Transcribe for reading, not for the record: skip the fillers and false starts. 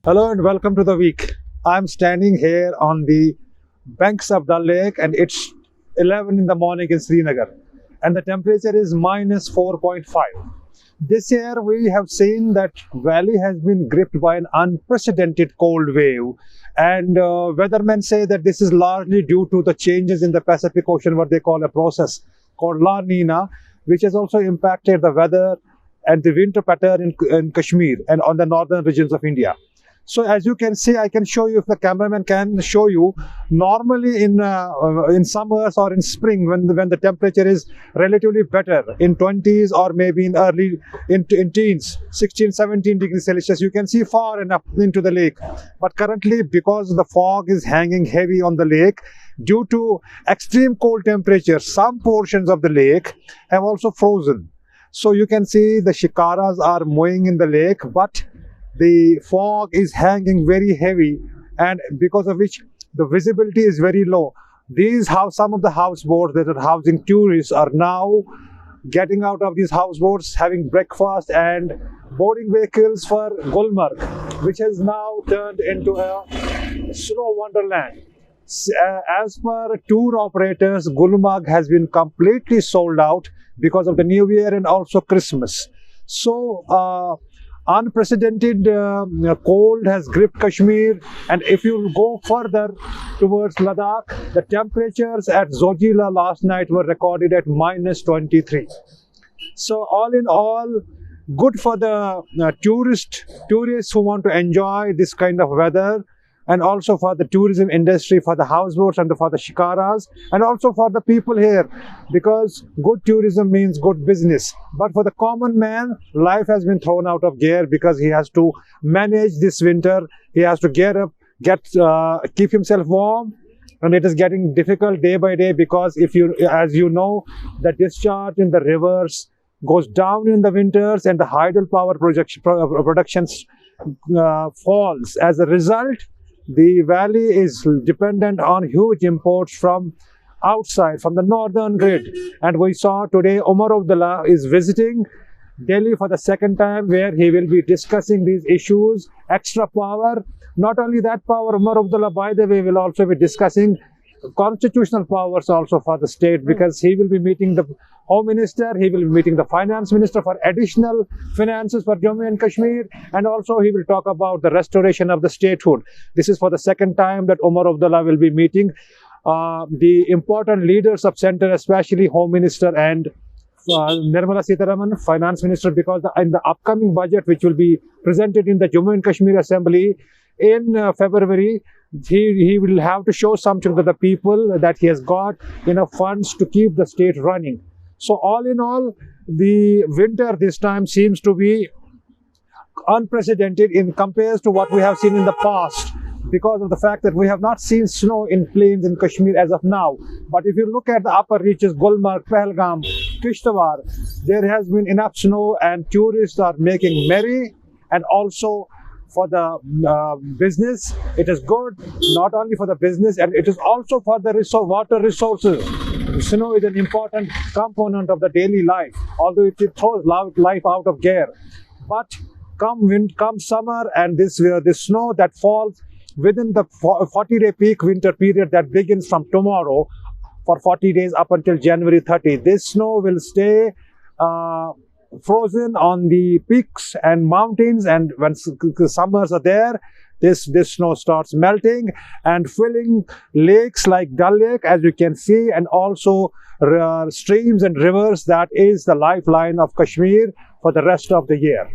Hello and welcome to the week. I'm standing here on the banks of Dal Lake and it's 11 in the morning in Srinagar and the temperature is minus 4.5. This year we have seen that valley has been gripped by an unprecedented cold wave, and weathermen say that this is largely due to the changes in the Pacific Ocean, what they call a process called La Nina, which has also impacted the weather and the winter pattern in Kashmir and on the northern regions of India. So as you can see, I can show you, if the cameraman can show you, normally in summers or in spring when the temperature is relatively better in 20s or maybe in teens, 16, 17 degrees Celsius, you can see far enough into the lake. But currently, because the fog is hanging heavy on the lake, due to extreme cold temperatures, some portions of the lake have also frozen. So you can see the shikaras are moving in the lake, but the fog is hanging very heavy, and because of which the visibility is very low. Some of the houseboats that are housing tourists are now getting out of these houseboats, having breakfast and boarding vehicles for Gulmarg, which has now turned into a snow wonderland. As per tour operators, Gulmarg has been completely sold out because of the New Year and also Christmas. So unprecedented cold has gripped Kashmir, and if you go further towards Ladakh, the temperatures at Zojila last night were recorded at minus 23. So all in all, good for the tourists who want to enjoy this kind of weather, and also for the tourism industry, for the houseboats and for the shikaras, and also for the people here, because good tourism means good business. But for the common man, life has been thrown out of gear because he has to manage this winter. He has to gear up, keep himself warm, and it is getting difficult day by day because as you know, the discharge in the rivers goes down in the winters and the hydel power production falls. As a result, the valley is dependent on huge imports from outside, from the northern grid. And we saw today Umar Abdullah is visiting Delhi for the second time, where he will be discussing these issues, extra power. Not only that power, Umar Abdullah, by the way, will also be discussing constitutional powers also for the state, because he will be meeting the Home Minister, he will be meeting the Finance Minister for additional finances for Jammu and Kashmir, and also he will talk about the restoration of the statehood. This is for the second time that Umar Abdullah will be meeting the important leaders of centre, especially Home Minister and Nirmala Sitharaman, Finance Minister, because in the upcoming budget, which will be presented in the Jammu and Kashmir Assembly in February, he will have to show something to the people that he has got enough funds to keep the state running. So all in all, the winter this time seems to be unprecedented in compared to what we have seen in the past, because of the fact that we have not seen snow in plains in Kashmir as of now. But if you look at the upper reaches, Gulmarg, Pahalgam, Kishtawar, there has been enough snow and tourists are making merry. And also for the business, it is good, not only for the business, and it is also for the water resources. Snow is an important component of the daily life, although it throws life out of gear. But come summer, and this snow that falls within the 40-day peak winter period that begins from tomorrow for 40 days up until January 30, this snow will stay frozen on the peaks and mountains, and when summers are there, this snow starts melting and filling lakes like Dal Lake, as you can see, and also streams and rivers. That is the lifeline of Kashmir for the rest of the year.